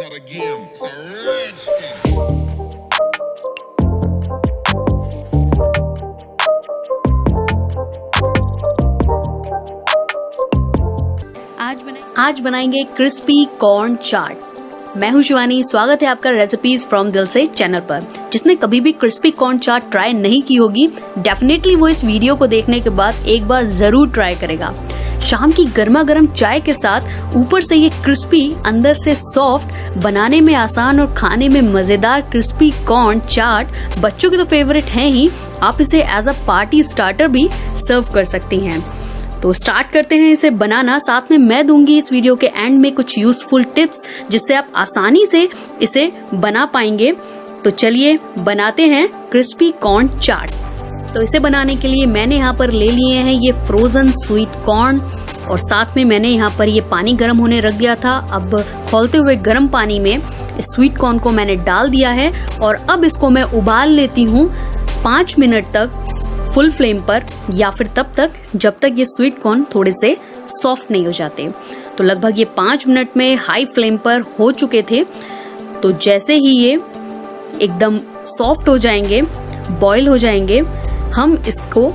not a game, it's a rich thing. आज बनाएंगे crispy corn चाट। मैं हूं शिवानी, स्वागत है आपका रेसिपीज फ्रॉम दिल से चैनल पर। जिसने कभी भी क्रिस्पी कॉर्न चाट ट्राई नहीं की होगी, डेफिनेटली वो इस वीडियो को देखने के बाद एक बार जरूर ट्राई करेगा। शाम की गर्मा गर्म चाय के साथ ऊपर से ये क्रिस्पी, अंदर से सॉफ्ट, बनाने में आसान और खाने में मजेदार क्रिस्पी कॉर्न चाट बच्चों के तो फेवरेट है ही, आप इसे एज अ पार्टी स्टार्टर भी सर्व कर सकती हैं। तो स्टार्ट करते हैं इसे बनाना। साथ में मैं दूंगी इस वीडियो के एंड में कुछ यूजफुल टिप्स जिससे आप आसानी से इसे बना पाएंगे। तो चलिए बनाते हैं क्रिस्पी कॉर्न चाट। तो इसे बनाने के लिए मैंने यहाँ पर ले लिए हैं ये फ्रोजन स्वीट कॉर्न, और साथ में मैंने यहाँ पर ये पानी गर्म होने रख दिया था। अब खौलते हुए गर्म पानी में इस स्वीट कॉर्न को मैंने डाल दिया है और अब इसको मैं उबाल लेती हूँ 5 मिनट तक फुल फ्लेम पर, या फिर तब तक जब तक ये स्वीट कॉर्न थोड़े से सॉफ्ट नहीं हो जाते। तो लगभग ये 5 मिनट में हाई फ्लेम पर हो चुके थे। तो जैसे ही ये एकदम सॉफ्ट हो जाएंगे, बॉईल हो जाएंगे, हम इसको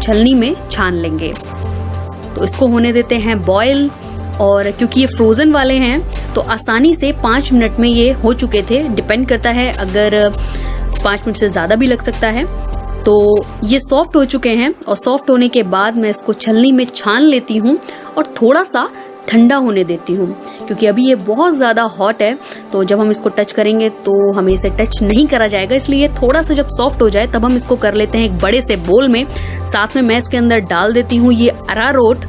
छलनी में छान लेंगे। तो इसको होने देते हैं बॉईल, और क्योंकि ये फ्रोजन वाले हैं तो आसानी से 5 मिनट में ये हो चुके थे। डिपेंड करता है, अगर 5 मिनट से ज़्यादा भी लग सकता है। तो ये सॉफ्ट हो चुके हैं और सॉफ्ट होने के बाद मैं इसको छलनी में छान लेती हूँ और थोड़ा सा ठंडा होने देती हूँ, क्योंकि अभी ये बहुत ज़्यादा हॉट है। तो जब हम इसको टच करेंगे तो हमें इसे टच नहीं करा जाएगा, इसलिए थोड़ा सा जब सॉफ्ट हो जाए तब हम इसको कर लेते हैं एक बड़े से बोल में। साथ में मैं इसके अंदर डाल देती हूँ ये अरारोट,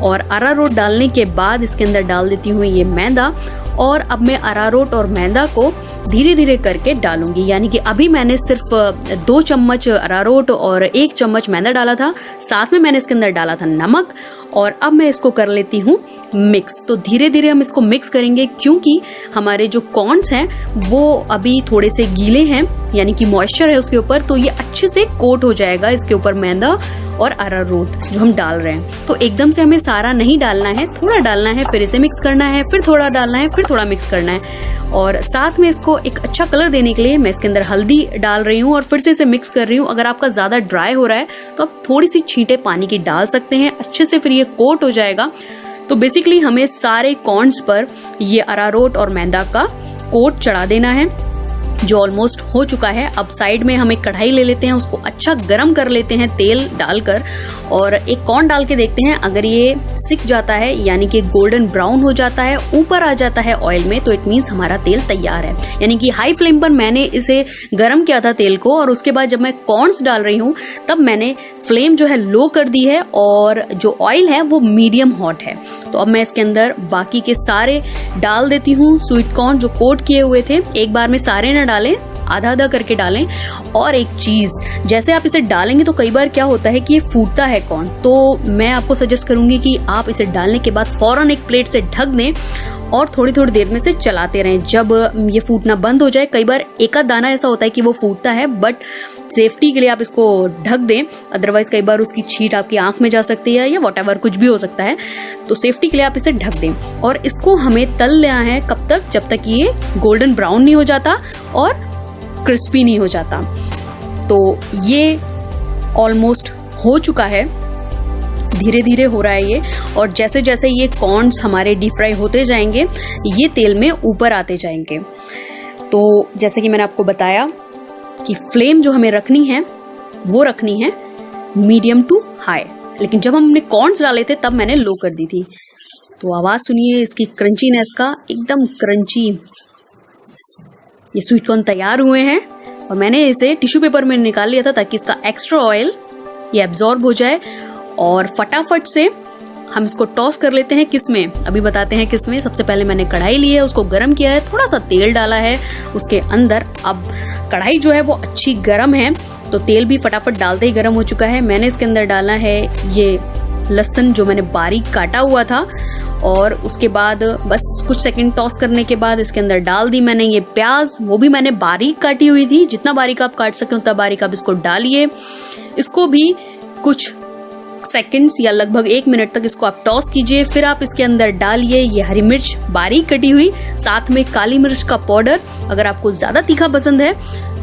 और अरारोट डालने के बाद इसके अंदर डाल देती हूँ ये मैदा। और अब मैं अरारोट और मैदा को धीरे धीरे करके डालूंगी, यानी कि अभी मैंने सिर्फ 2 चम्मच अरारोट और 1 चम्मच मैदा डाला था। साथ में मैंने इसके अंदर डाला था नमक, और अब मैं इसको कर लेती हूँ मिक्स। तो धीरे धीरे हम इसको मिक्स करेंगे, क्योंकि हमारे जो कॉर्न्स हैं वो अभी थोड़े से गीले हैं, यानी कि मॉइस्चर है उसके ऊपर, तो ये अच्छे से कोट हो जाएगा इसके ऊपर मैदा और अरारोट जो हम डाल रहे हैं। तो एकदम से हमें सारा नहीं डालना है, थोड़ा डालना है, फिर इसे मिक्स करना है, फिर थोड़ा डालना है, फिर थोड़ा मिक्स करना है। और साथ में इसको एक अच्छा कलर देने के लिए मैं इसके अंदर हल्दी डाल रही हूँ और फिर से इसे मिक्स कर रही हूँ। अगर आपका ज़्यादा ड्राई हो रहा है तो आप थोड़ी सी छींटे पानी की डाल सकते हैं, अच्छे से फिर ये कोट हो जाएगा। तो बेसिकली हमें सारे कॉर्न्स पर ये अरारोट और मैदा का कोट चढ़ा देना है, जो ऑलमोस्ट हो चुका है। अब साइड में हम एक कढ़ाई ले लेते हैं, उसको अच्छा गरम कर लेते हैं तेल डालकर, और एक कॉर्न डाल के देखते हैं। अगर ये सिक जाता है, यानी कि गोल्डन ब्राउन हो जाता है, ऊपर आ जाता है ऑयल में, तो इट मीन्स हमारा तेल तैयार है। यानी कि हाई फ्लेम पर मैंने इसे गरम किया था तेल को, और उसके बाद जब मैं कॉर्न्स डाल रही हूँ तब मैंने फ्लेम जो है लो कर दी है, और जो ऑयल है वो मीडियम हॉट है। तो अब मैं इसके अंदर बाकी के सारे डाल देती हूँ स्वीट कॉर्न जो कोट किए हुए थे। एक बार में सारे न डालें, आधा आधा करके डालें। और एक चीज, जैसे आप इसे डालेंगे तो कई बार क्या होता है कि ये फूटता है कॉर्न, तो मैं आपको सजेस्ट करूंगी कि आप इसे डालने के बाद फौरन एक प्लेट से ढक दें और थोड़ी थोड़ी देर में से चलाते रहें। जब ये फूटना बंद हो जाए, कई बार एक आध दाना ऐसा होता है कि वो फूटता है, बट सेफ्टी के लिए आप इसको ढक दें, अदरवाइज कई बार उसकी छींट आपकी आंख में जा सकती है या व्हाटएवर कुछ भी हो सकता है। तो सेफ्टी के लिए आप इसे ढक दें, और इसको हमें तल लेना है कब तक, जब तक ये गोल्डन ब्राउन नहीं हो जाता और क्रिस्पी नहीं हो जाता। तो ये ऑलमोस्ट हो चुका है, धीरे धीरे हो रहा है ये, और जैसे जैसे ये कॉर्न्स हमारे डीप फ्राई होते जाएंगे ये तेल में ऊपर आते जाएंगे। तो जैसे कि मैंने आपको बताया कि फ्लेम जो हमें रखनी है वो रखनी है मीडियम टू हाई, लेकिन जब हमने कॉर्न्स डाले थे तब मैंने लो कर दी थी। तो आवाज़ सुनिए इसकी क्रंचीनेस का, एकदम क्रंची। ये स्वीट कॉर्न तैयार हुए हैं, और मैंने इसे टिश्यू पेपर में निकाल लिया था ताकि इसका एक्स्ट्रा ऑयल ये एब्जॉर्ब हो जाए। और फटाफट से हम इसको टॉस कर लेते हैं। किसमें, अभी बताते हैं किसमें। सबसे पहले मैंने कढ़ाई ली है, उसको गर्म किया है, थोड़ा सा तेल डाला है उसके अंदर। अब कढ़ाई जो है वो अच्छी गर्म है, तो तेल भी फटाफट डालते ही गर्म हो चुका है। मैंने इसके अंदर डाला है ये लहसुन जो मैंने बारीक काटा हुआ था, और उसके बाद बस कुछ सेकंड टॉस करने के बाद इसके अंदर डाल दी मैंने ये प्याज, वो भी मैंने बारीक काटी हुई थी। जितना बारीक आप काट सकें उतना बारीक आप इसको डालिए। इसको भी कुछ सेकंड्स या लगभग 1 मिनट तक इसको आप टॉस कीजिए। फिर आप इसके अंदर डालिए ये हरी मिर्च बारीक कटी हुई, साथ में काली मिर्च का पाउडर। अगर आपको ज्यादा तीखा पसंद है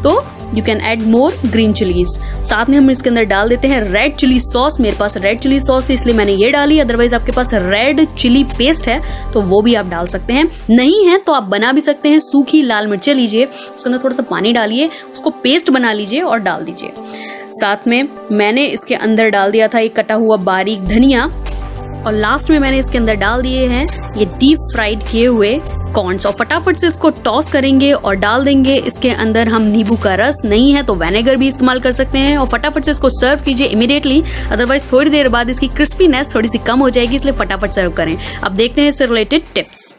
तो you can add more green chillies. साथ में हम इसके अंदर डाल देते हैं रेड चिली सॉस। मेरे पास रेड चिली सॉस थी इसलिए मैंने ये डाली, अदरवाइज आपके पास रेड चिली पेस्ट है तो वो भी आप डाल सकते हैं। नहीं है तो आप बना भी सकते हैं। सूखी लाल मिर्चें लीजिए, उसके अंदर थोड़ा सा पानी डालिए, उसको पेस्ट बना लीजिए और डाल दीजिए। साथ में मैंने इसके अंदर डाल दिया था एक कटा हुआ बारीक धनिया, और लास्ट में मैंने इसके अंदर डाल दिए हैं ये डीप फ्राइड किए हुए कॉर्न्स। और फटाफट से इसको टॉस करेंगे और डाल देंगे इसके अंदर हम नींबू का रस, नहीं है तो विनेगर भी इस्तेमाल कर सकते हैं। और फटाफट से इसको सर्व कीजिए इमीडिएटली, अदरवाइज थोड़ी देर बाद इसकी क्रिस्पीनेस थोड़ी सी कम हो जाएगी, इसलिए फटाफट सर्व करें। अब देखते हैं इससे रिलेटेड टिप्स।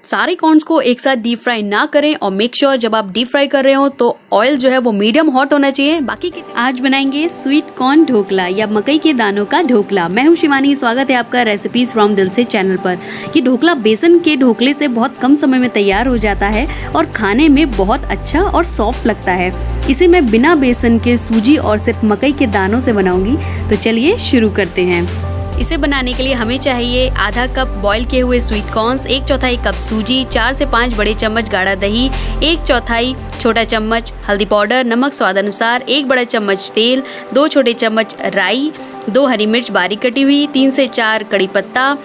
सारे कॉर्न्स को एक साथ डीप फ्राई ना करें और मेक श्योर जब आप डीप फ्राई कर रहे हो तो ऑयल जो है वो मीडियम हॉट होना चाहिए। बाकी के आज बनाएंगे स्वीट कॉर्न ढोकला या मकई के दानों का ढोकला। मैं हूं शिवानी, स्वागत है आपका रेसिपीज फ्रॉम दिलसे चैनल पर। ये ढोकला बेसन के ढोकले से बहुत कम समय में तैयार हो जाता है और खाने में बहुत अच्छा और सॉफ्ट लगता है। इसे मैं बिना बेसन के सूजी और सिर्फ मकई के दानों से बनाऊंगी, तो चलिए शुरू करते हैं। इसे बनाने के लिए हमें चाहिए आधा कप बॉईल किए हुए स्वीट कॉर्न्स, 1/4 कप सूजी, 4 से 5 बड़े चम्मच गाढ़ा दही, 1/4 छोटा चम्मच हल्दी पाउडर, नमक स्वाद अनुसार, 1 बड़ा चम्मच तेल, 2 छोटे चम्मच राई, 2 हरी मिर्च बारीक कटी हुई, 3 से 4 कड़ी पत्ता,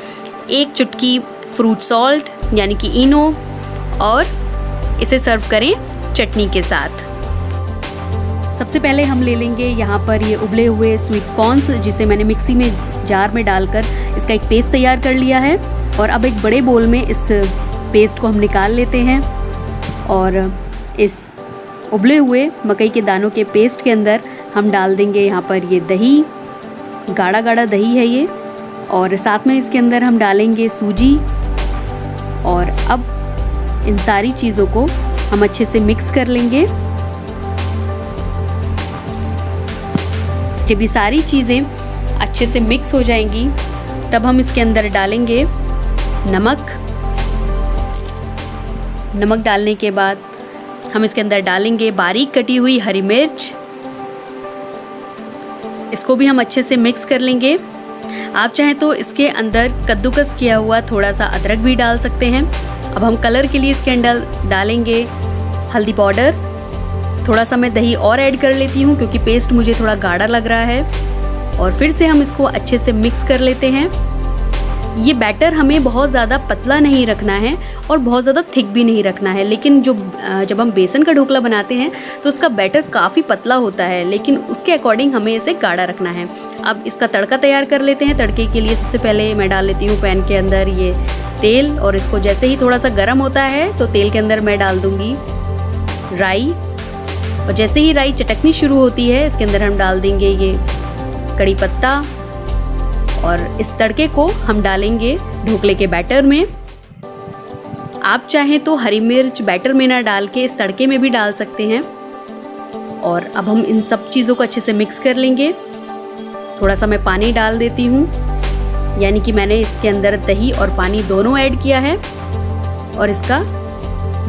1 चुटकी फ्रूट सॉल्ट यानी कि इनो, और इसे सर्व करें चटनी के साथ। सबसे पहले हम ले लेंगे यहाँ पर ये उबले हुए स्वीट कॉर्न्स, जिसे मैंने मिक्सी में जार में डालकर इसका एक पेस्ट तैयार कर लिया है। और अब एक बड़े बोल में इस पेस्ट को हम निकाल लेते हैं और इस उबले हुए मकई के दानों के पेस्ट के अंदर हम डाल देंगे यहाँ पर ये दही, गाढ़ा गाढ़ा दही है ये, और साथ में इसके अंदर हम डालेंगे सूजी। और अब इन सारी चीज़ों को हम अच्छे से मिक्स कर लेंगे। जब ये सारी चीज़ें अच्छे से मिक्स हो जाएंगी तब हम इसके अंदर डालेंगे नमक। नमक डालने के बाद हम इसके अंदर डालेंगे बारीक कटी हुई हरी मिर्च। इसको भी हम अच्छे से मिक्स कर लेंगे। आप चाहें तो इसके अंदर कद्दूकस किया हुआ थोड़ा सा अदरक भी डाल सकते हैं। अब हम कलर के लिए इसके अंदर डालेंगे हल्दी पाउडर। थोड़ा सा मैं दही और ऐड कर लेती हूँ क्योंकि पेस्ट मुझे थोड़ा गाढ़ा लग रहा है। और फिर से हम इसको अच्छे से मिक्स कर लेते हैं। ये बैटर हमें बहुत ज़्यादा पतला नहीं रखना है और बहुत ज़्यादा थिक भी नहीं रखना है, लेकिन जब हम बेसन का ढोकला बनाते हैं तो उसका बैटर काफ़ी पतला होता है, लेकिन उसके अकॉर्डिंग हमें इसे गाढ़ा रखना है। अब इसका तड़का तैयार कर लेते हैं। तड़के के लिए सबसे पहले मैं डाल लेती हूँ पैन के अंदर ये तेल, और इसको जैसे ही थोड़ा सा गर्म होता है तो तेल के अंदर मैं डाल दूँगी राई। और जैसे ही राई चटकनी शुरू होती है इसके अंदर हम डाल देंगे ये कड़ी पत्ता, और इस तड़के को हम डालेंगे ढोकले के बैटर में। आप चाहें तो हरी मिर्च बैटर में ना डाल के इस तड़के में भी डाल सकते हैं। और अब हम इन सब चीज़ों को अच्छे से मिक्स कर लेंगे। थोड़ा सा मैं पानी डाल देती हूँ, यानी कि मैंने इसके अंदर दही और पानी दोनों ऐड किया है। और इसका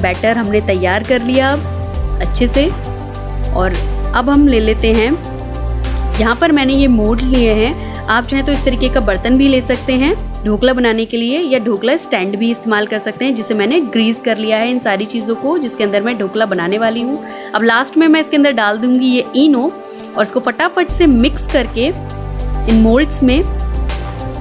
बैटर हमने तैयार कर लिया अब अच्छे से। और अब हम ले लेते हैं, यहाँ पर मैंने ये मोल्ड लिए हैं। आप चाहें तो इस तरीके का बर्तन भी ले सकते हैं ढोकला बनाने के लिए, या ढोकला स्टैंड भी इस्तेमाल कर सकते हैं, जिसे मैंने ग्रीस कर लिया है इन सारी चीज़ों को जिसके अंदर मैं ढोकला बनाने वाली हूँ। अब लास्ट में मैं इसके अंदर डाल दूँगी ये इनो, और इसको फटाफट से मिक्स करके इन मोल्ड्स में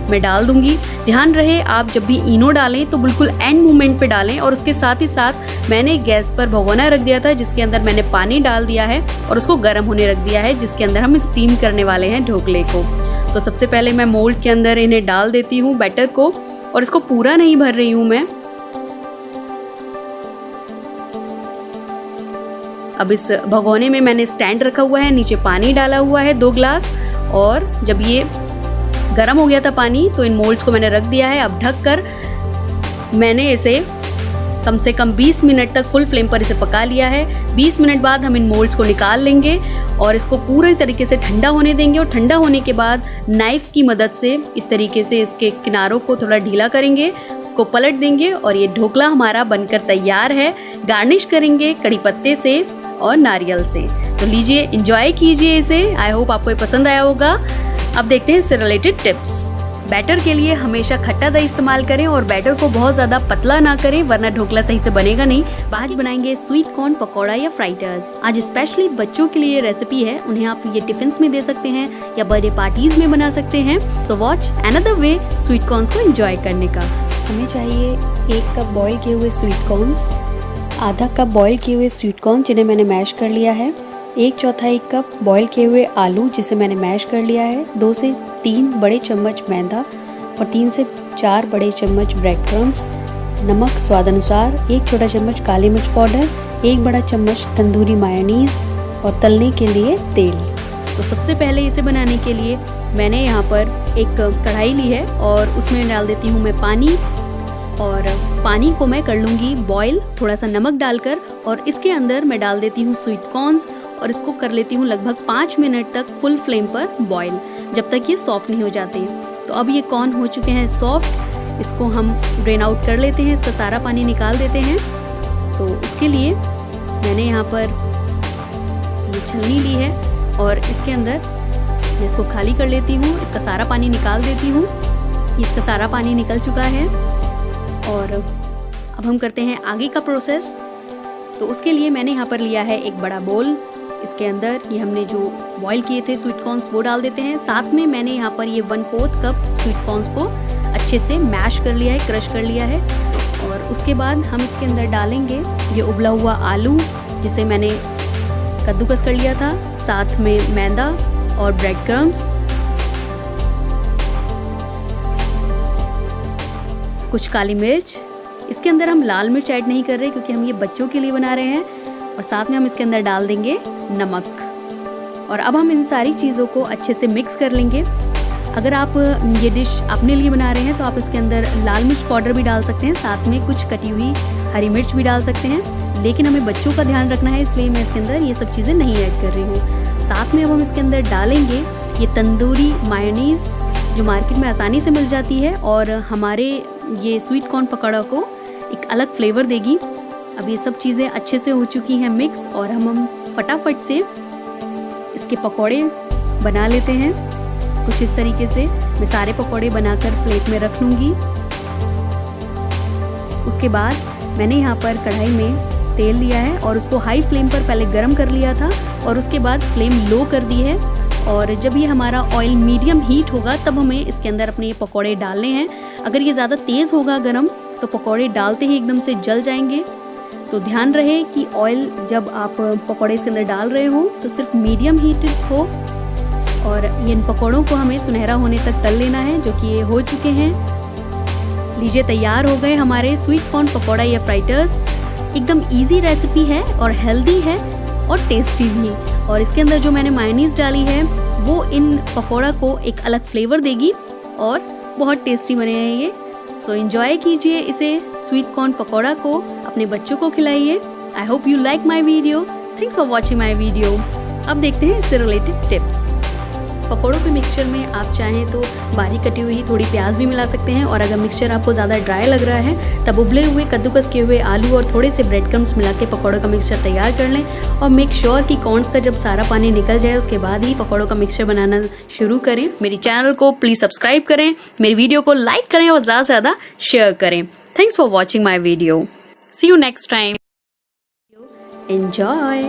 मैं डाल दूंगी। ध्यान रहे आप जब भी इनो डालें तो बिल्कुल एंड मोमेंट पे डालें। और उसके साथ ही साथ मैंने गैस पर भगोना रख दिया था जिसके अंदर मैंने पानी डाल दिया है और उसको गर्म होने रख दिया है, जिसके अंदर हम स्टीम करने वाले हैं ढोकले को। तो सबसे पहले मैं मोल्ड के अंदर इन्हें डाल देती हूँ बैटर को, और इसको पूरा नहीं भर रही हूँ मैं। अब इस भगोने में मैंने स्टैंड रखा हुआ है, नीचे पानी डाला हुआ है 2 ग्लास, और जब ये गर्म हो गया था पानी तो इन मोल्ड्स को मैंने रख दिया है। अब ढक कर मैंने इसे कम से कम 20 मिनट तक फुल फ्लेम पर इसे पका लिया है। 20 मिनट बाद हम इन मोल्ड्स को निकाल लेंगे और इसको पूरे तरीके से ठंडा होने देंगे। और ठंडा होने के बाद नाइफ की मदद से इस तरीके से इसके किनारों को थोड़ा ढीला करेंगे, उसको पलट देंगे और ये ढोकला हमारा बनकर तैयार है। गार्निश करेंगे कड़ी पत्ते से और नारियल से। तो लीजिए, एंजॉय कीजिए इसे। आई होप आपको ये पसंद आया होगा। अब देखते हैं इससे रिलेटेड टिप्स। बैटर के लिए हमेशा खट्टा दही इस्तेमाल करें और बैटर को बहुत ज्यादा पतला ना करें वरना ढोकला सही से बनेगा नहीं। आज बनाएंगे स्वीट कॉर्न पकौड़ा या फ्राइटर्स। आज स्पेशली बच्चों के लिए रेसिपी है, उन्हें आप ये टिफिन्स में दे सकते हैं या बर्थडे पार्टीज में बना सकते हैं। So watch another way sweet corns को एंजॉय करने का। हमें चाहिए 1 कप बॉईल किए हुए स्वीट कॉर्न्स, आधा कप बॉईल किए हुए स्वीट कॉर्न जिन्हें मैंने मैश कर लिया है, 1/4 कप बॉईल किए हुए आलू जिसे मैंने मैश कर लिया है, 2 से 3 बड़े चम्मच मैदा और 3 से 4 बड़े चम्मच ब्रेड क्रम्स, नमक स्वाद अनुसार, 1 छोटा चम्मच काली मिर्च पाउडर, 1 बड़ा चम्मच तंदूरी मायोनीज और तलने के लिए तेल। तो सबसे पहले इसे बनाने के लिए मैंने यहाँ पर एक कढ़ाई ली है और उसमें डाल देती हूँ मैं पानी, और पानी को मैं कर लूँगी बॉईल थोड़ा सा नमक डालकर, और इसके अंदर मैं डाल देती हूँ स्वीट कॉर्न्स और इसको कर लेती हूँ लगभग 5 मिनट तक फुल फ्लेम पर बॉईल, जब तक ये सॉफ्ट नहीं हो जाते। तो अब ये कॉर्न हो चुके हैं सॉफ्ट, इसको हम ड्रेन आउट कर लेते हैं, इसका सारा पानी निकाल देते हैं। तो उसके लिए मैंने यहाँ पर ये छलनी ली है और इसके अंदर मैं इसको खाली कर लेती हूँ, इसका सारा पानी निकाल देती हूँ। इसका सारा पानी निकल चुका है और अब हम करते हैं आगे का प्रोसेस। तो उसके लिए मैंने यहाँ पर लिया है एक बड़ा बोल, इसके अंदर ये हमने जो बॉईल किए थे स्वीट कॉर्न्स वो डाल देते हैं। साथ में मैंने यहाँ पर ये 1/4 कप स्वीट कॉर्न्स को अच्छे से मैश कर लिया है, क्रश कर लिया है। और उसके बाद हम इसके अंदर डालेंगे ये उबला हुआ आलू जिसे मैंने कद्दूकस कर लिया था, साथ में मैदा और ब्रेड क्रम्स, कुछ काली मिर्च। इसके अंदर हम लाल मिर्च ऐड नहीं कर रहे क्योंकि हम ये बच्चों के लिए बना रहे हैं, और साथ में हम इसके अंदर डाल देंगे नमक। और अब हम इन सारी चीज़ों को अच्छे से मिक्स कर लेंगे। अगर आप ये डिश अपने लिए बना रहे हैं तो आप इसके अंदर लाल मिर्च पाउडर भी डाल सकते हैं, साथ में कुछ कटी हुई हरी मिर्च भी डाल सकते हैं, लेकिन हमें बच्चों का ध्यान रखना है इसलिए मैं इसके अंदर ये सब चीज़ें नहीं ऐड कर रही हूँ। साथ में अब हम इसके अंदर डालेंगे ये तंदूरी मायोनीज़ जो मार्केट में आसानी से मिल जाती है और हमारे ये स्वीट कॉर्न पकौड़ा को एक अलग फ्लेवर देगी। अब ये सब चीज़ें अच्छे से हो चुकी हैं मिक्स, और हम फटाफट से इसके पकौड़े बना लेते हैं। कुछ इस तरीके से मैं सारे पकौड़े बनाकर प्लेट में रख लूँगी। उसके बाद मैंने यहाँ पर कढ़ाई में तेल लिया है और उसको हाई फ्लेम पर पहले गरम कर लिया था और उसके बाद फ्लेम लो कर दी है। और जब ये हमारा ऑयल मीडियम हीट होगा तब हमें इसके अंदर अपने ये पकौड़े डालने हैं। अगर ये ज़्यादा तेज़ होगा गरम तो पकौड़े डालते ही एकदम से जल जाएंगे। तो ध्यान रहे कि ऑयल जब आप पकौड़े इसके अंदर डाल रहे हो तो सिर्फ मीडियम हीट हो, और ये इन पकौड़ों को हमें सुनहरा होने तक तल लेना है, जो कि ये हो चुके हैं। लीजिए तैयार हो गए हमारे स्वीट कॉर्न पकौड़ा या फ्राइटर्स। एकदम इजी रेसिपी है और हेल्दी है और टेस्टी भी। और इसके अंदर जो मैंने मायोनीज डाली है वो इन पकौड़ा को एक अलग फ्लेवर देगी और बहुत टेस्टी बने हैं ये। सो एंजॉय कीजिए इसे, स्वीट कॉर्न पकौड़ा को अपने बच्चों को खिलाइए। I hope you like my video. Thanks for watching my video. अब देखते हैं इससे रिलेटेड टिप्स। पकौड़ों के मिक्सचर में आप चाहें तो बारीक कटी हुई थोड़ी प्याज भी मिला सकते हैं, और अगर मिक्सचर आपको ज़्यादा ड्राई लग रहा है तब उबले हुए कद्दूकस किए हुए आलू और थोड़े से ब्रेड क्रम्स मिला के पकौड़ों का मिक्सचर तैयार कर लें। और मेक श्योर कि कॉर्न्स का जब सारा पानी निकल जाए उसके बाद ही पकौड़ों का मिक्सचर बनाना शुरू करें। मेरी चैनल को प्लीज़ सब्सक्राइब करें, मेरी वीडियो को लाइक करें और ज़्यादा से ज़्यादा शेयर करें। Thanks for watching my video. See you next time. Enjoy.